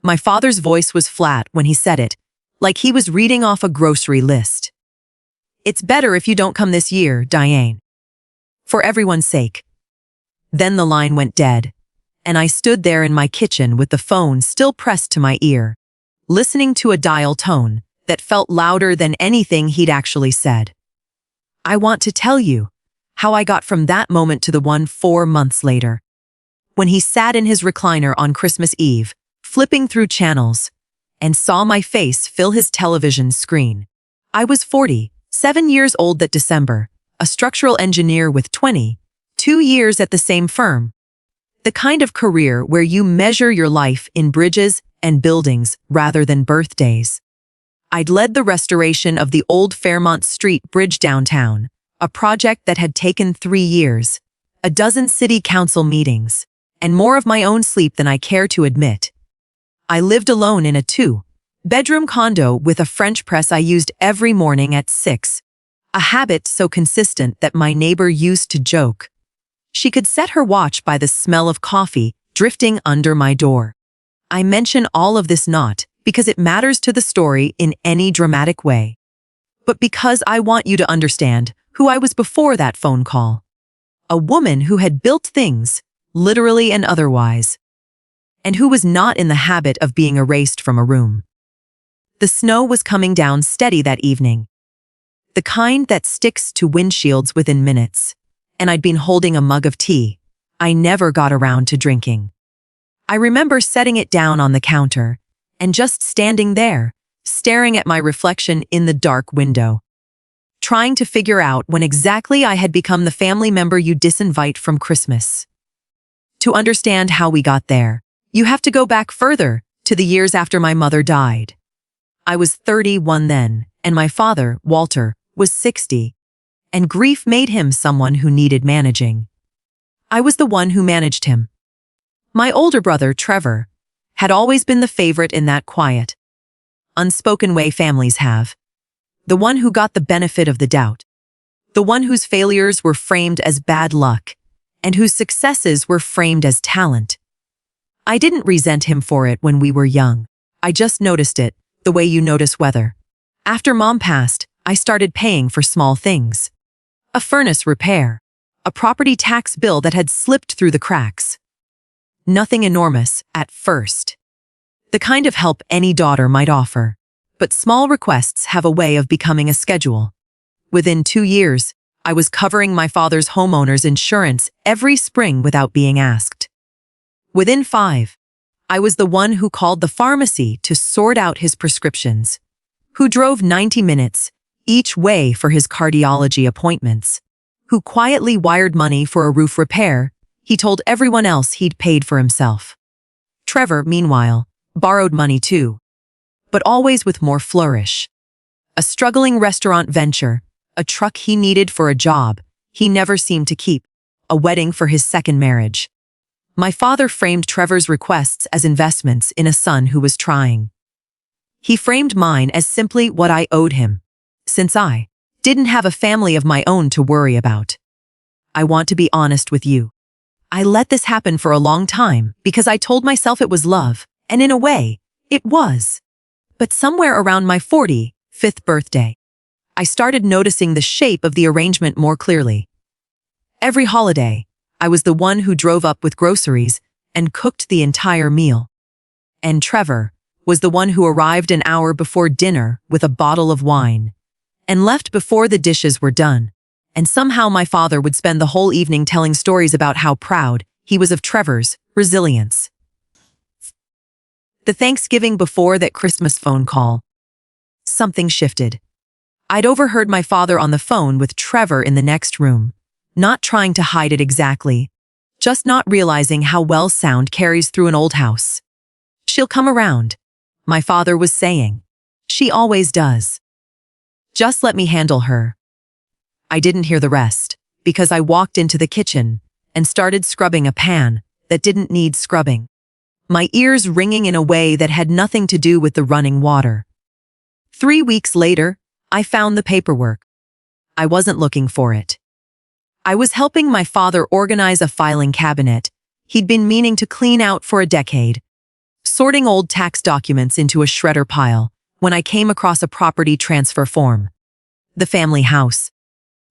My father's voice was flat when he said it, like he was reading off a grocery list. "It's better if you don't come this year, Diane. For everyone's sake." Then the line went dead, and I stood there in my kitchen with the phone still pressed to my ear, listening to a dial tone that felt louder than anything he'd actually said. I want to tell you how I got from that moment to the one 4 months later, when he sat in his recliner on Christmas Eve, flipping through channels, and saw my face fill his television screen. I was 47 years old that December, a structural engineer with 22 years at the same firm. The kind of career where you measure your life in bridges and buildings rather than birthdays. I'd led the restoration of the old Fairmont Street Bridge downtown, a project that had taken 3 years, a dozen city council meetings, and more of my own sleep than I care to admit. I lived alone in a 2-bedroom condo with a French press I used every morning at 6, a habit so consistent that my neighbor used to joke. She could set her watch by the smell of coffee drifting under my door. I mention all of this not because it matters to the story in any dramatic way, but because I want you to understand who I was before that phone call. A woman who had built things, literally and otherwise, and who was not in the habit of being erased from a room. The snow was coming down steady that evening, the kind that sticks to windshields within minutes, and I'd been holding a mug of tea I never got around to drinking. I remember setting it down on the counter and just standing there, staring at my reflection in the dark window, trying to figure out when exactly I had become the family member you disinvite from Christmas. To understand how we got there, you have to go back further to the years after my mother died. I was 31 then, and my father, Walter, was 60, and grief made him someone who needed managing. I was the one who managed him. My older brother, Trevor, had always been the favorite in that quiet, unspoken way families have. The one who got the benefit of the doubt. The one whose failures were framed as bad luck, and whose successes were framed as talent. I didn't resent him for it when we were young. I just noticed it, the way you notice weather. After Mom passed, I started paying for small things. A furnace repair, a property tax bill that had slipped through the cracks. Nothing enormous at first. The kind of help any daughter might offer. But small requests have a way of becoming a schedule. Within 2 years, I was covering my father's homeowner's insurance every spring without being asked. Within 5, I was the one who called the pharmacy to sort out his prescriptions, who drove 90 minutes each way for his cardiology appointments, who quietly wired money for a roof repair he told everyone else he'd paid for himself. Trevor, meanwhile, borrowed money too, but always with more flourish. A struggling restaurant venture, a truck he needed for a job he never seemed to keep, a wedding for his second marriage. My father framed Trevor's requests as investments in a son who was trying. He framed mine as simply what I owed him, since I didn't have a family of my own to worry about. I want to be honest with you. I let this happen for a long time because I told myself it was love, and in a way, it was. But somewhere around my 45th birthday, I started noticing the shape of the arrangement more clearly. Every holiday, I was the one who drove up with groceries and cooked the entire meal. And Trevor was the one who arrived an hour before dinner with a bottle of wine and left before the dishes were done. And somehow my father would spend the whole evening telling stories about how proud he was of Trevor's resilience. The Thanksgiving before that Christmas phone call, something shifted. I'd overheard my father on the phone with Trevor in the next room, not trying to hide it exactly, just not realizing how well sound carries through an old house. "She'll come around," my father was saying. "She always does. Just let me handle her." I didn't hear the rest, because I walked into the kitchen and started scrubbing a pan that didn't need scrubbing, my ears ringing in a way that had nothing to do with the running water. 3 weeks later, I found the paperwork. I wasn't looking for it. I was helping my father organize a filing cabinet he'd been meaning to clean out for a decade. sorting old tax documents into a shredder pile when I came across a property transfer form. The family house.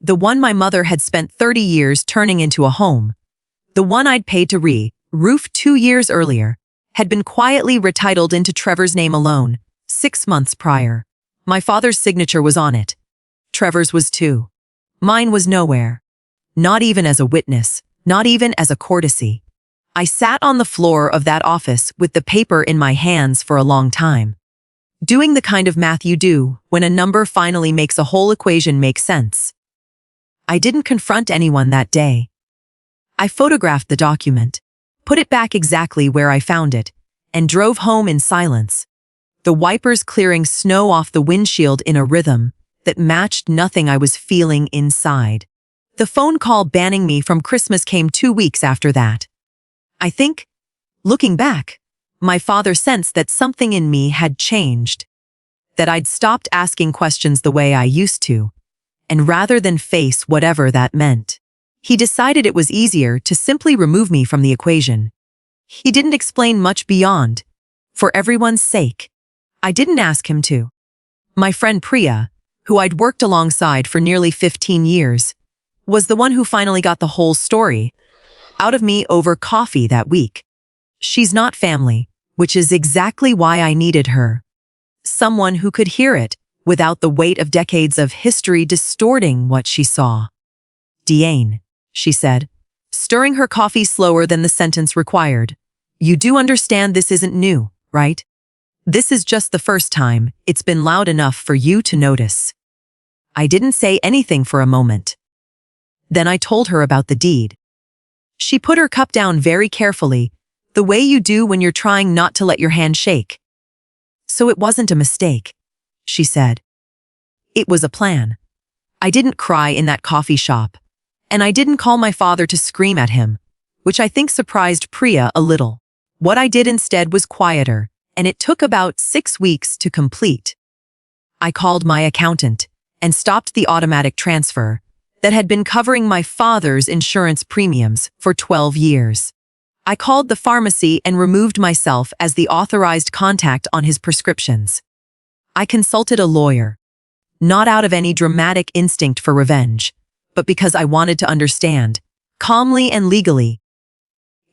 The one my mother had spent 30 years turning into a home. The one I'd paid to roof 2 years earlier, had been quietly retitled into Trevor's name alone, 6 months prior. My father's signature was on it. Trevor's was too. Mine was nowhere. Not even as a witness, not even as a courtesy. I sat on the floor of that office with the paper in my hands for a long time, doing the kind of math you do when a number finally makes a whole equation make sense. I didn't confront anyone that day. I photographed the document, put it back exactly where I found it, and drove home in silence, the wipers clearing snow off the windshield in a rhythm that matched nothing I was feeling inside. The phone call banning me from Christmas came 2 weeks after that. I think, looking back, my father sensed that something in me had changed, that I'd stopped asking questions the way I used to, and rather than face whatever that meant, he decided it was easier to simply remove me from the equation. He didn't explain much beyond, for everyone's sake. I didn't ask him to. My friend Priya, who I'd worked alongside for nearly 15 years, was the one who finally got the whole story out of me over coffee that week. She's not family, which is exactly why I needed her. Someone who could hear it without the weight of decades of history distorting what she saw. Diane, she said, stirring her coffee slower than the sentence required. You do understand this isn't new, right? This is just the first time it's been loud enough for you to notice. I didn't say anything for a moment. Then I told her about the deed. She put her cup down very carefully, the way you do when you're trying not to let your hand shake. So it wasn't a mistake, she said. It was a plan. I didn't cry in that coffee shop, and I didn't call my father to scream at him, which I think surprised Priya a little. What I did instead was quieter, and it took about 6 weeks to complete. I called my accountant and stopped the automatic transfer that had been covering my father's insurance premiums for 12 years. I called the pharmacy and removed myself as the authorized contact on his prescriptions. I consulted a lawyer, not out of any dramatic instinct for revenge, but because I wanted to understand, calmly and legally,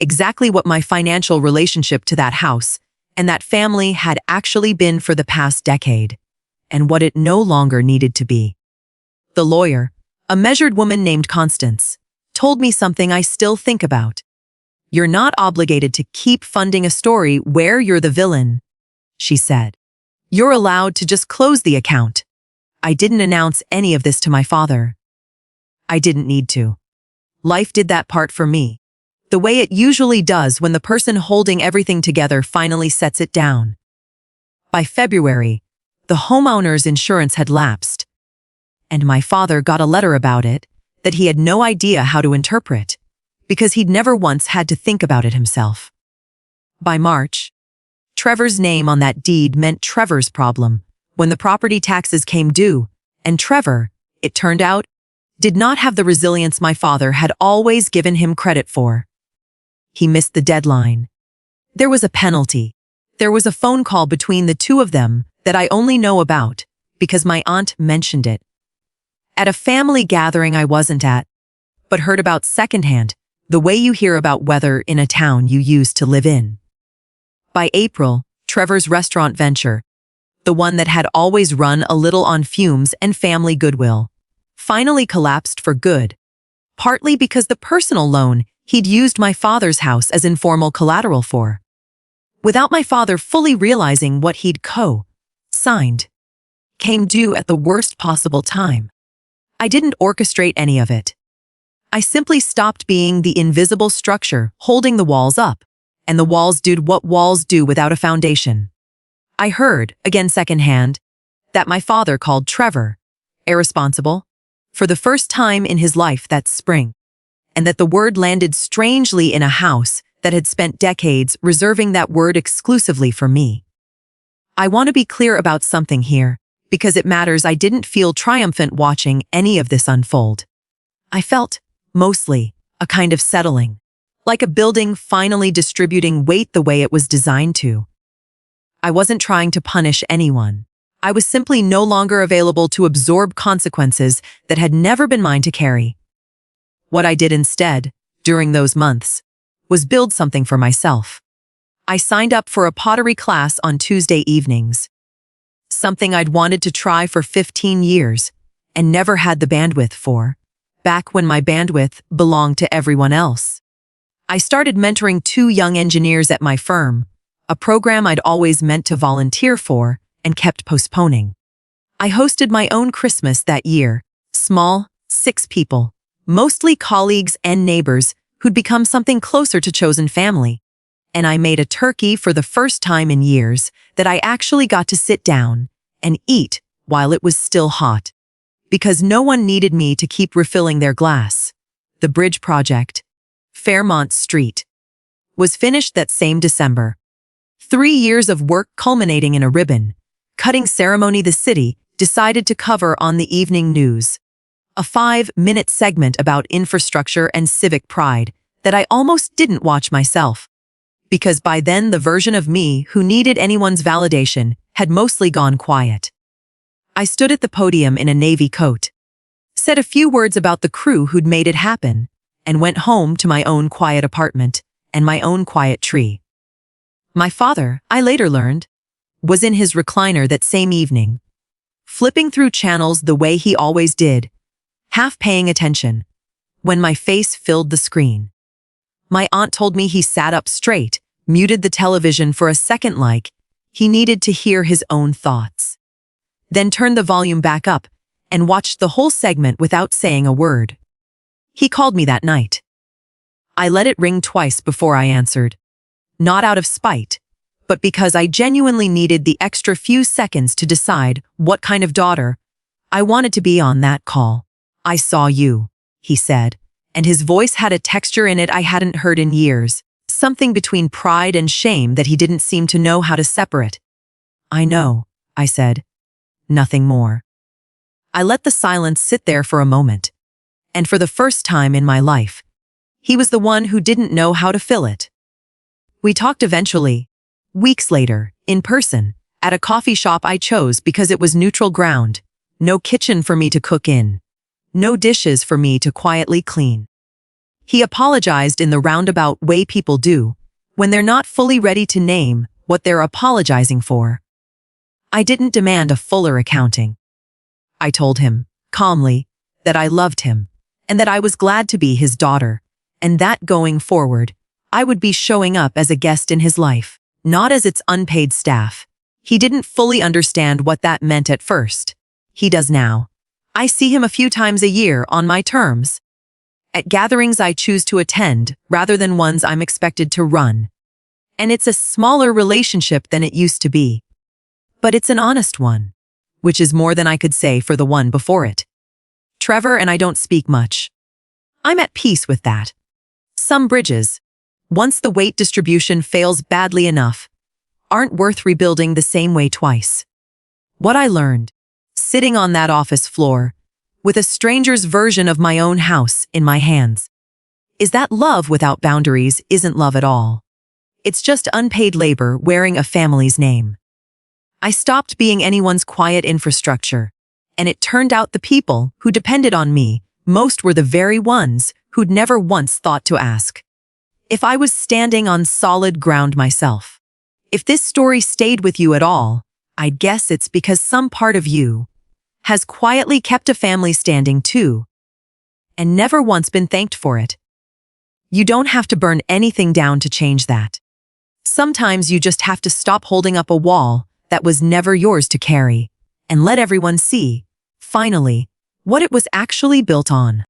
exactly what my financial relationship to that house and that family had actually been for the past decade, and what it no longer needed to be. The lawyer, a measured woman named Constance, told me something I still think about. You're not obligated to keep funding a story where you're the villain, she said. You're allowed to just close the account. I didn't announce any of this to my father. I didn't need to. Life did that part for me, the way it usually does when the person holding everything together finally sets it down. By February, the homeowner's insurance had lapsed, and my father got a letter about it that he had no idea how to interpret, because he'd never once had to think about it himself. By March, Trevor's name on that deed meant Trevor's problem when the property taxes came due, and Trevor, it turned out, did not have the resilience my father had always given him credit for. He missed the deadline. There was a penalty. There was a phone call between the two of them that I only know about because my aunt mentioned it. At a family gathering I wasn't at, but heard about secondhand, the way you hear about weather in a town you used to live in. By April, Trevor's restaurant venture, the one that had always run a little on fumes and family goodwill, finally collapsed for good, partly because the personal loan he'd used my father's house as informal collateral for, without my father fully realizing what he'd signed, came due at the worst possible time. I didn't orchestrate any of it. I simply stopped being the invisible structure holding the walls up, and the walls did what walls do without a foundation. I heard, again secondhand, that my father called Trevor irresponsible for the first time in his life that spring, and that the word landed strangely in a house that had spent decades reserving that word exclusively for me. I want to be clear about something here, because it matters. I didn't feel triumphant watching any of this unfold. I felt, mostly, a kind of settling, like a building finally distributing weight the way it was designed to, I wasn't trying to punish anyone. I was simply no longer available to absorb consequences that had never been mine to carry. What I did instead, during those months, was build something for myself. I signed up for a pottery class on Tuesday evenings. Something I'd wanted to try for 15 years and never had the bandwidth for, back when my bandwidth belonged to everyone else. I started mentoring 2 young engineers at my firm, a program I'd always meant to volunteer for and kept postponing. I hosted my own Christmas that year, small, 6 people, mostly colleagues and neighbors who'd become something closer to chosen family. And I made a turkey for the first time in years that I actually got to sit down and eat while it was still hot. Because no one needed me to keep refilling their glass. The bridge project, Fairmont Street, was finished that same December. 3 years of work culminating in a ribbon-cutting ceremony the city decided to cover on the evening news. A 5-minute segment about infrastructure and civic pride that I almost didn't watch myself. Because by then the version of me who needed anyone's validation had mostly gone quiet. I stood at the podium in a navy coat, said a few words about the crew who'd made it happen, and went home to my own quiet apartment and my own quiet tree. My father, I later learned, was in his recliner that same evening, flipping through channels the way he always did, half paying attention, when my face filled the screen. My aunt told me he sat up straight, muted the television for a second like he needed to hear his own thoughts. Then turned the volume back up and watched the whole segment without saying a word. He called me that night. I let it ring twice before I answered. Not out of spite, but because I genuinely needed the extra few seconds to decide what kind of daughter I wanted to be on that call. I saw you, he said, and his voice had a texture in it I hadn't heard in years, something between pride and shame that he didn't seem to know how to separate. I know, I said. Nothing more. I let the silence sit there for a moment. And for the first time in my life, he was the one who didn't know how to fill it. We talked eventually, weeks later, in person, at a coffee shop I chose because it was neutral ground, no kitchen for me to cook in, no dishes for me to quietly clean. He apologized in the roundabout way people do when they're not fully ready to name what they're apologizing for. I didn't demand a fuller accounting. I told him, calmly, that I loved him and that I was glad to be his daughter, and that going forward, I would be showing up as a guest in his life, not as its unpaid staff. He didn't fully understand what that meant at first. He does now. I see him a few times a year on my terms. At gatherings I choose to attend rather than ones I'm expected to run. And it's a smaller relationship than it used to be. But it's an honest one, which is more than I could say for the one before it. Trevor and I don't speak much. I'm at peace with that. Some bridges, once the weight distribution fails badly enough, aren't worth rebuilding the same way twice. What I learned, sitting on that office floor, with a stranger's version of my own house in my hands, is that love without boundaries isn't love at all. It's just unpaid labor wearing a family's name. I stopped being anyone's quiet infrastructure, and it turned out the people who depended on me most were the very ones who'd never once thought to ask if I was standing on solid ground myself. If this story stayed with you at all, I'd guess it's because some part of you has quietly kept a family standing too, and never once been thanked for it. You don't have to burn anything down to change that. Sometimes you just have to stop holding up a wall that was never yours to carry, and let everyone see, finally, what it was actually built on.